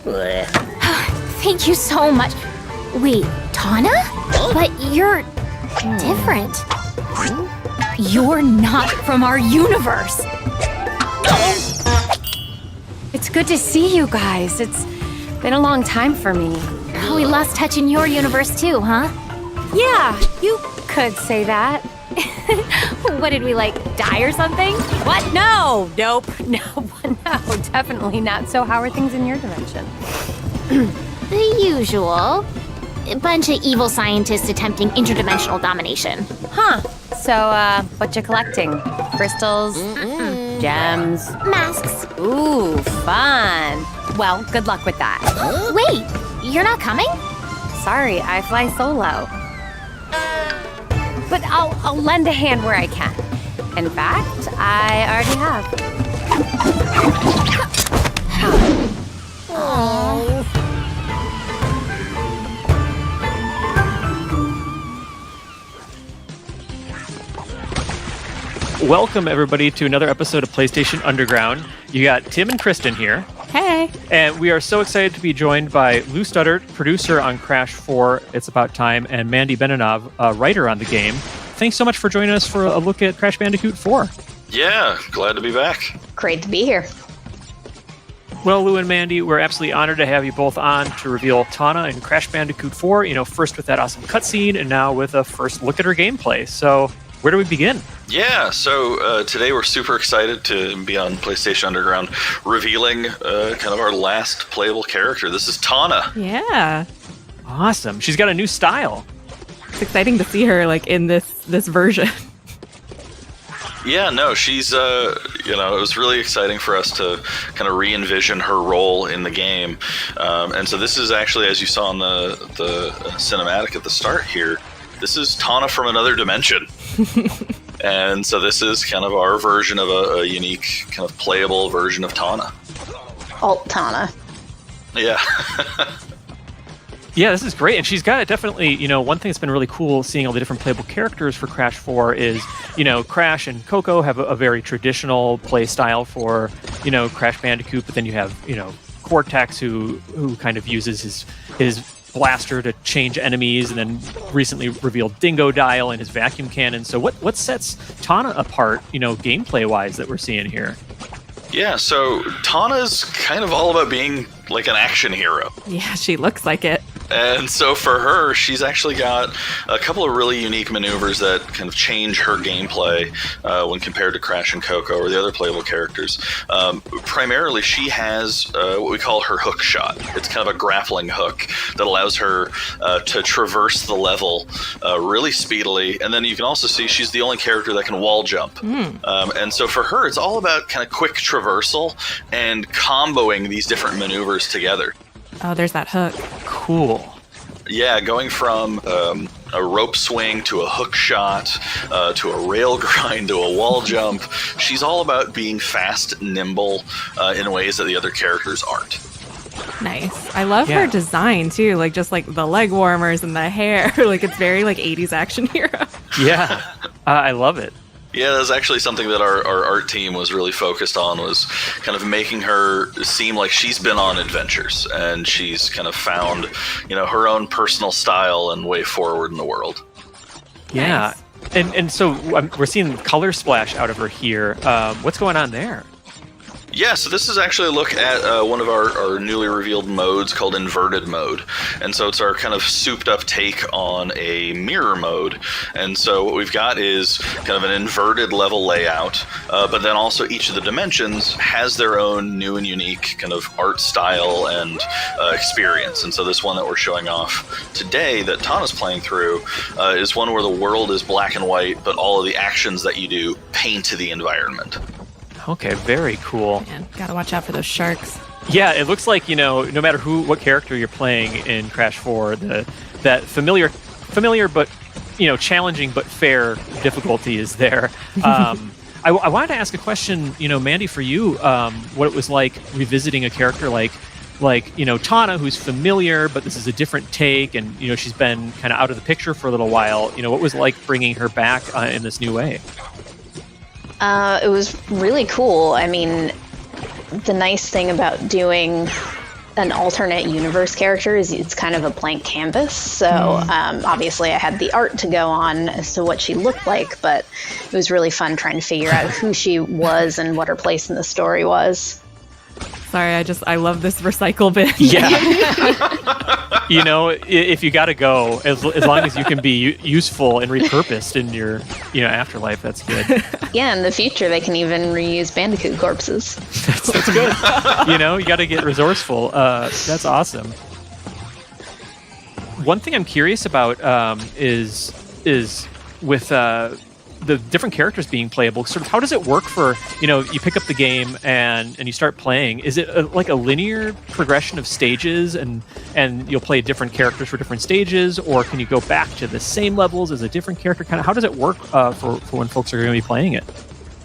Thank you so much. Wait, Tawna? But you're different. You're not from our universe. It's good to see you guys. It's been a long time for me. We lost touch in your universe too, huh? Yeah, you could say that. What did we, die or something? What? No, nope, no, definitely not. So how are things in your dimension? The usual. A bunch of evil scientists attempting interdimensional domination. Huh. So, what you collecting? Crystals? Gems? Masks. Ooh, fun. Well, good luck with that. Wait, you're not coming? Sorry, I fly solo. But I'll lend a hand where I can. In fact, I already have. Welcome, everybody, to another episode of PlayStation Underground. You got Tim and Kristen here. Hey. And we are so excited to be joined by Lou Studdert, producer on Crash 4, It's About Time, and Mandy Benanov, writer on the game. Thanks so much for joining us for a look at Crash Bandicoot 4. Yeah, glad to be back. Great to be here. Well, Lou and Mandy, we're absolutely honored to have you both on to reveal Tawna in Crash Bandicoot 4, first with that awesome cutscene, and now with a first look at her gameplay. So, where do we begin? Yeah, so today we're super excited to be on PlayStation Underground, revealing kind of our last playable character. This is Tawna. Yeah. Awesome. She's got a new style. It's exciting to see her in this version. Yeah, no, she's, it was really exciting for us to kind of re-envision her role in the game. And so this is actually, as you saw in the cinematic at the start here, this is Tawna from another dimension. And so this is kind of our version of a unique, kind of playable version of Tawna. Alt Tawna. Yeah. Yeah, this is great. And she's got definitely, one thing that's been really cool seeing all the different playable characters for Crash 4 is, Crash and Coco have a very traditional play style for, Crash Bandicoot, but then you have, Cortex who kind of uses his blaster to change enemies, and then recently revealed Dingo Dial and his vacuum cannon. So what sets Tawna apart, gameplay-wise that we're seeing here? Yeah, so Tawna's kind of all about being like an action hero. Yeah, she looks like it. And so for her, she's actually got a couple of really unique maneuvers that kind of change her gameplay when compared to Crash and Coco or the other playable characters. Primarily, she has what we call her hook shot. It's kind of a grappling hook that allows her to traverse the level really speedily. And then you can also see she's the only character that can wall jump. And so for her, it's all about kind of quick traversal and comboing these different maneuvers together. Oh, there's that hook. Cool. Yeah, going from a rope swing to a hook shot to a rail grind to a wall jump. She's all about being fast, nimble in ways that the other characters aren't. Nice. I love her design too, just the leg warmers and the hair. It's very 80s action hero. Yeah, I love it. Yeah, that's actually something that our art team was really focused on, was kind of making her seem like she's been on adventures and she's kind of found, her own personal style and way forward in the world. Yeah. Nice. And so we're seeing color splash out of her here. What's going on there? Yeah, so this is actually a look at one of our newly revealed modes called Inverted Mode. And so it's our kind of souped-up take on a mirror mode. And so what we've got is kind of an inverted level layout, but then also each of the dimensions has their own new and unique kind of art style and experience. And so this one that we're showing off today that Tawna's playing through is one where the world is black and white, but all of the actions that you do paint to the environment. Okay, very cool. Man, gotta watch out for those sharks. Yeah, it looks like, no matter what character you're playing in Crash 4, that familiar but, challenging but fair difficulty is there. I wanted to ask a question, Mandy, for you, what it was like revisiting a character like Tawna, who's familiar, but this is a different take, and, she's been kind of out of the picture for a little while. What was it like bringing her back in this new way? It was really cool. I mean, the nice thing about doing an alternate universe character is it's kind of a blank canvas. So obviously I had the art to go on as to what she looked like, but it was really fun trying to figure out who she was and what her place in the story was. Sorry, I love this recycle bin. Yeah. If you got to go, as long as you can be useful and repurposed in your, afterlife, that's good. Yeah, in the future they can even reuse Bandicoot corpses. That's good. You got to get resourceful. That's awesome. One thing I'm curious about is with the different characters being playable. Sort of, how does it work for, you pick up the game and you start playing? Is it like a linear progression of stages and you'll play different characters for different stages, or can you go back to the same levels as a different character? Kind of, how does it work for when folks are going to be playing it?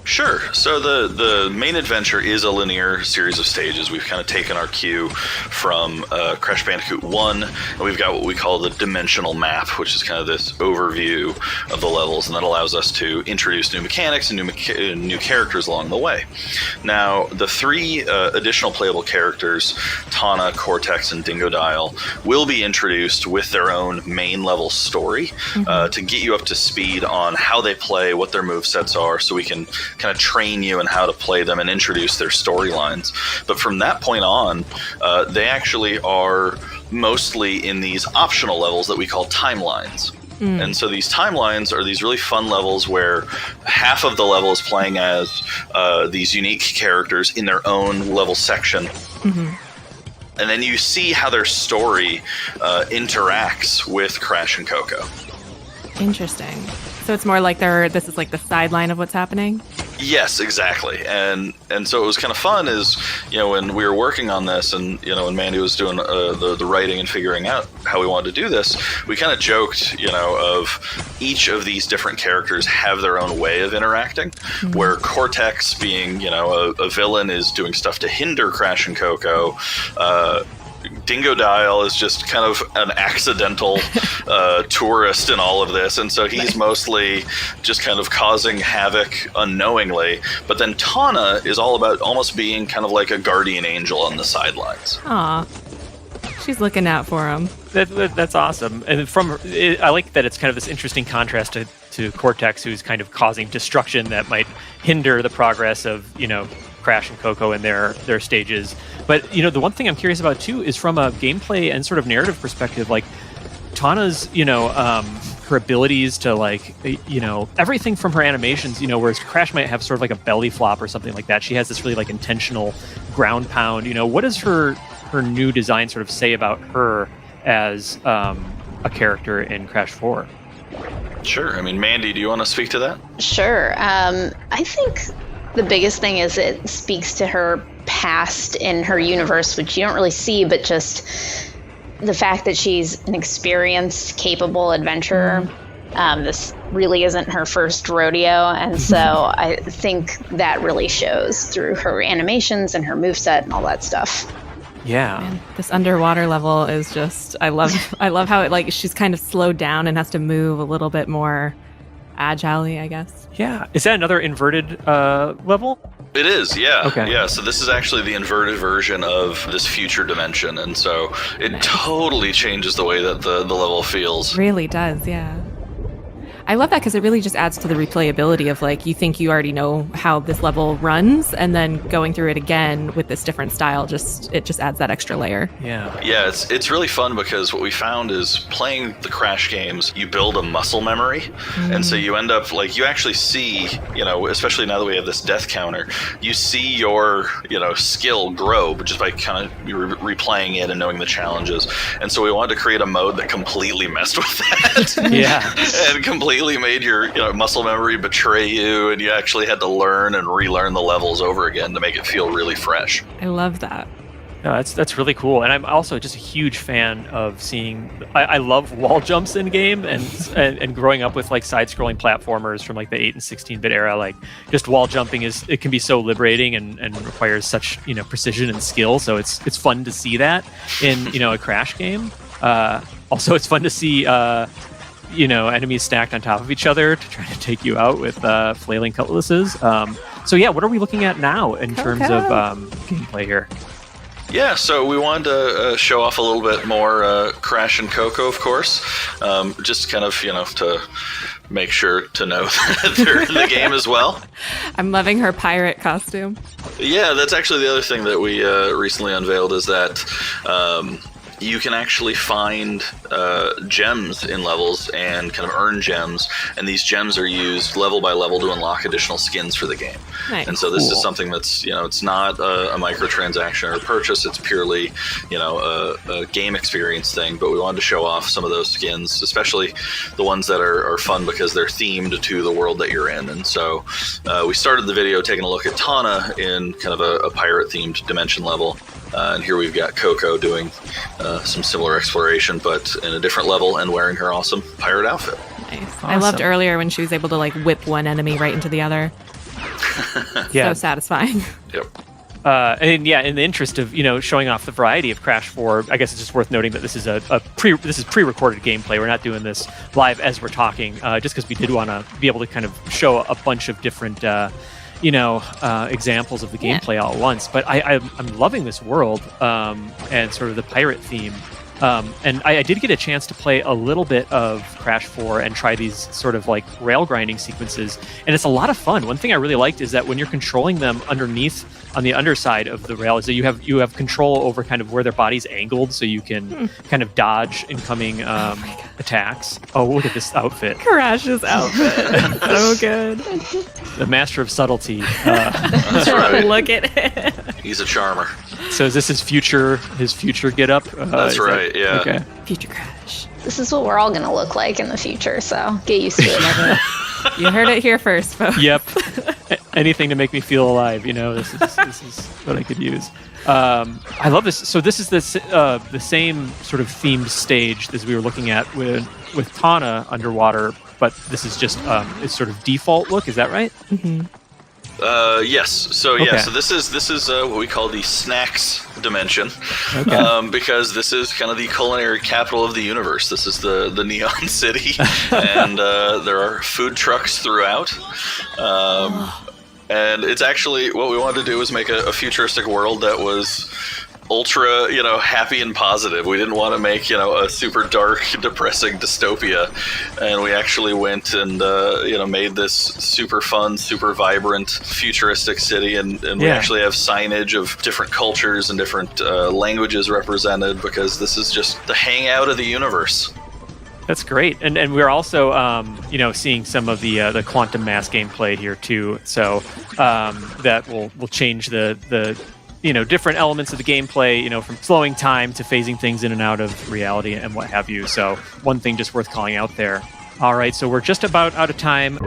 Sure. So the main adventure is a linear series of stages. We've kind of taken our cue from Crash Bandicoot 1, and we've got what we call the dimensional map, which is kind of this overview of the levels, and that allows us to introduce new mechanics and new characters along the way. Now, the 3 additional playable characters, Tawna, Cortex, and Dingodile, will be introduced with their own main level story to get you up to speed on how they play, what their movesets are, so we can kind of train you in how to play them and introduce their storylines. But from that point on, they actually are mostly in these optional levels that we call timelines. And so these timelines are these really fun levels where half of the level is playing as these unique characters in their own level section. And then you see how their story interacts with Crash and Coco. Interesting. So it's more like this is like the sideline of what's happening? Yes, exactly. And so it was kind of fun is, when we were working on this and, when Mandy was doing the writing and figuring out how we wanted to do this, we kind of joked, of each of these different characters have their own way of interacting, where Cortex being, a villain is doing stuff to hinder Crash and Coco. Dingodile is just kind of an accidental tourist in all of this, and so he's mostly just kind of causing havoc unknowingly. But then Tawna is all about almost being kind of like a guardian angel on the sidelines. Aw, she's looking out for him. That's awesome. And I like that it's kind of this interesting contrast to Cortex, who's kind of causing destruction that might hinder the progress of, Crash and Coco in their stages. But, the one thing I'm curious about, too, is from a gameplay and sort of narrative perspective, like, Tawna's, her abilities to, like, everything from her animations, whereas Crash might have sort of like a belly flop or something like that. She has this really, like, intentional ground pound. What does her new design sort of say about her as a character in Crash 4? Sure. I mean, Mandy, do you want to speak to that? Sure. I think the biggest thing is it speaks to her past in her universe, which you don't really see, but just the fact that she's an experienced, capable adventurer. This really isn't her first rodeo, and so I think that really shows through her animations and her moveset and all that stuff. Yeah. Man, this underwater level is just, I love how it, like, she's kind of slowed down and has to move a little bit more agilely, I guess. Yeah. Is that another inverted level? It is, yeah. Okay. Yeah, so this is actually the inverted version of this future dimension, and so it totally changes the way that the level feels. Really does, yeah. I love that because it really just adds to the replayability of, like, you think you already know how this level runs, and then going through it again with this different style, it just adds that extra layer. Yeah. Yeah, it's really fun because what we found is playing the Crash games, you build a muscle memory, and so you end up, like, you actually see, especially now that we have this death counter, you see your, skill grow just by kind of replaying it and knowing the challenges. And so we wanted to create a mode that completely messed with that. Yeah. And completely made your muscle memory betray you, and you actually had to learn and relearn the levels over again to make it feel really fresh. I love that. No, that's really cool. And I'm also just a huge fan of seeing, I love wall jumps in game, and growing up with, like, side-scrolling platformers from, like, the 8 and 16-bit era, like, just wall jumping it can be so liberating and requires such, precision and skill. So it's fun to see that in, a Crash game. Also, it's fun to see enemies stacked on top of each other to try to take you out with flailing cutlasses. So yeah, what are we looking at now in terms of gameplay here? Yeah, so we wanted to show off a little bit more Crash and Coco, of course, just kind of, to make sure to know that they're in the game as well. I'm loving her pirate costume. Yeah, that's actually the other thing that we recently unveiled is that you can actually find gems in levels and kind of earn gems, and these gems are used level by level to unlock additional skins for the game. Nice. And so this is something that's, it's not a microtransaction or a purchase, it's purely, a game experience thing, but we wanted to show off some of those skins, especially the ones that are fun because they're themed to the world that you're in. And so we started the video taking a look at Tawna in kind of a pirate-themed dimension level. And here we've got Coco doing some similar exploration, but in a different level and wearing her awesome pirate outfit. Nice. Awesome. I loved earlier when she was able to like whip one enemy right into the other. Yeah. So satisfying. Yep. And yeah, in the interest of showing off the variety of Crash 4, I guess it's just worth noting that this is pre-recorded gameplay. We're not doing this live as we're talking, just because we did want to be able to kind of show a bunch of different examples of the gameplay all at once. But I'm loving this world and sort of the pirate theme. And I did get a chance to play a little bit of Crash 4 and try these sort of like rail grinding sequences, and it's a lot of fun. One thing I really liked is that when you're controlling them underneath on the underside of the rail is that you have control over kind of where their body's angled, so you can kind of dodge incoming attacks. Oh, look at this outfit. Crash's outfit. So good. The master of subtlety. That's right. Look at it. He's a charmer. So is this his future get up? That's right, yeah. Okay. Future Crash. This is what we're all going to look like in the future, so get used to it. You heard it here first, folks. Yep. Anything to make me feel alive, this is what I could use. I love this. So this is the same sort of themed stage as we were looking at with Tawna underwater, but this is just its sort of default look. Is that right? Mm-hmm. Yes. So yeah. Okay. So this is what we call the snacks dimension, Okay. because this is kind of the culinary capital of the universe. This is the Neon City, and there are food trucks throughout. And it's actually what we wanted to do was make a futuristic world that was ultra, happy and positive. We didn't want to make, a super dark, depressing dystopia. And we actually went and, made this super fun, super vibrant, futuristic city. And we actually have signage of different cultures and different languages represented, because this is just the hangout of the universe. That's great, and we're also seeing some of the quantum mass gameplay here too. So that will change the different elements of the gameplay, from slowing time to phasing things in and out of reality and what have you. So one thing just worth calling out there. All right, so we're just about out of time.